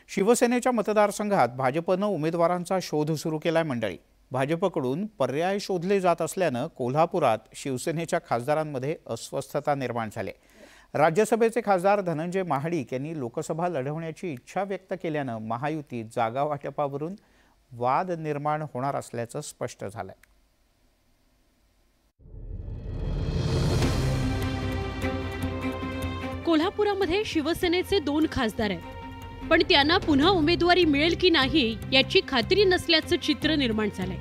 शिवसेनेच्या मतदारसंघात भाजपनं उमेदवारांचा शोध सुरू केलाय मंडळी। भाजपकडून पर्याय शोधले जात असल्याने कोल्हापुरात शिवसेनेच्या खासदारांमध्ये अस्वस्थता निर्माण झाली। राज्यसभेचे खासदार धनंजय महाडिक यांनी लोकसभा लढवण्याची इच्छा व्यक्त केल्याने महायुतीत जागा वाटपावरून वाद निर्माण होणार असल्याचं स्पष्ट झालंय। कोल्हापुरामध्ये शिवसेनेचे 2 खासदार आहेत, पण त्यांना पुन्हा उमेदवारी मिळेल की नाही याची खात्री नसल्याचं चित्र निर्माण झालंय।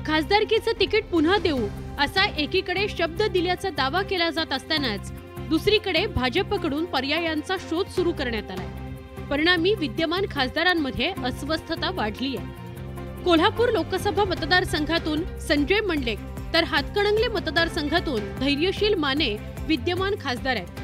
खासदारकीचं तिकीट पुन्हा देऊ असा एकीकडे शब्द दिल्याचा दावा केला जात असतानाच दुसरीकडे भाजपकडून पर्यायांचा शोध सुरू करण्यात आलाय। परिणामी विद्यमान खासदारांमध्ये अस्वस्थता वाढली आहे। कोल्हापूर लोकसभा मतदारसंघातून संजय मंडलेक तर हातकणंगले मतदारसंघातून धैर्यशील माने विद्यमान खासदार आहेत।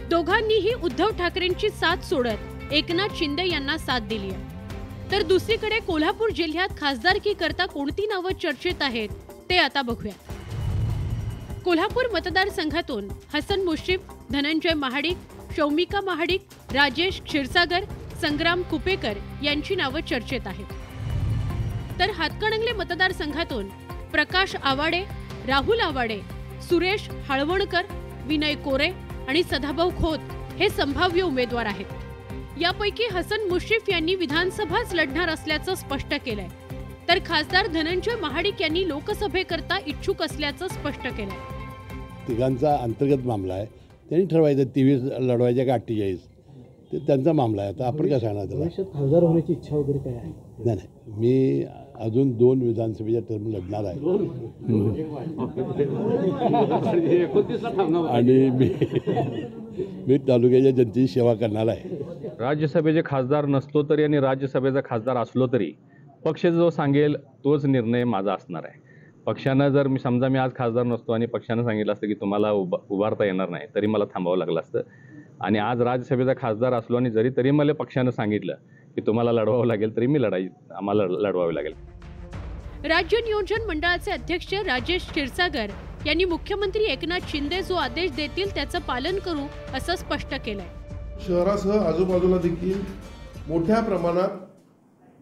दोघांनीही उद्धव ठाकरेंची साथ सोडत एकनाथ शिंदे यांना साथ दिली आहे। तर दुसरीकडे कोल्हापूर जिल्ह्यात खासदारकी करता कोणती नावं चर्चेत आहेत ते आता बघूया। कोल्हापूर मतदारसंघातून हसन मुश्रीफ, धनंजय महाडिक, शौमिका महाडिक, राजेश क्षीरसागर, संग्राम कुपेकर यांची नावं चर्चेत आहेत। तर हातकणंगले मतदारसंघातून प्रकाश आवाडे, राहुल आवाडे, सुरेश हळवणकर, विनय कोरे आणि सदाभाऊ खोत हे संभाव्य उमेदवार आहेत। यापैकी हसन मुश्रीफ यांनी विधानसभाच लढणार असल्याचं स्पष्ट केलंय, तर खासदार धनंजय महाडिक यांनी लोकसभेकरता इच्छुक असल्याचं स्पष्ट केलंय। तिघांचा अंतर्गत मामला आहे, त्यांनी ठरवायचं 23 लढवायच्या का 48 ते त्यांचा मामला आहे। आता आपण काय सांगणार त्याला? खासदार होण्याची इच्छा वगैरे काय आहे? नाही, मी अजून 2 विधानसभेच्या टर्म लढणार आहे आणि मी तालुक्याच्या जनतेची सेवा करणार आहे। राज्यसभेचे खासदार नसलो तरी आणि राज्यसभेचा खासदार असलो तरी पक्ष जो सांगेल तोच निर्णय माझा असणार आहे। पक्षानं जर मी आज खासदार नसतो आणि पक्षानं सांगितलं असतं की तुम्हाला उभारता येणार नाही तरी मला थांबावं लागलं असतं, आणि आज राज्यसभेचा खासदार असलो आणि तरी मला पक्षानं सांगितलं की तुम्हाला लढवावं लागेल तरी आम्हाला लढवावे लागेल। राज्य नियोजन मंडळाचे अध्यक्ष राजेश क्षीरसागर यांनी मुख्यमंत्री एकनाथ शिंदे जो आदेश देतील त्याचं पालन करू असं स्पष्ट केलंय। शहरासह आजूबाजूला देखील मोठ्या प्रमाणात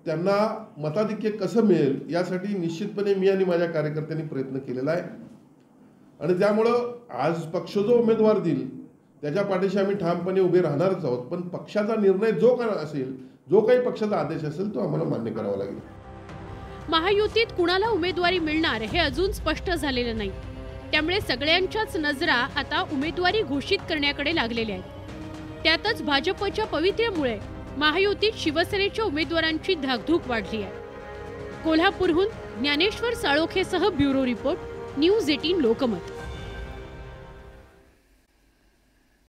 त्यांना मताधिक्य कसं मिळेल यासाठी निश्चितपणे मी आणि माझ्या कार्यकर्त्यांनी प्रयत्न केलेला आहे, आणि त्यामुळं आज पक्ष जो उमेदवार देईल त्याच्या पाठीशी आम्ही ठामपणे उभे राहणारच आहोत। पण पक्षाचा निर्णय जो काही असेल, जो काही पक्षाचा आदेश असेल तो आम्हाला मान्य करावा लागेल। महायुतीत कुणाला उमेदवारी मिळणार हे अजून स्पष्ट झालेलं नाही, त्यामुळे सगळ्यांच्याच नजरा आता उमेदवारी घोषित करण्याकडे लागलेल्या आहेत। त्यातच भाजपच्या पवित्र्यामुळे महायुतीत शिवसेनेच्या उमेदवारांची धाकधूक वाढली आहे। कोल्हापूरहून ज्ञानेश्वर साळोखेसह ब्युरो रिपोर्ट, न्यूज 18 लोकमत।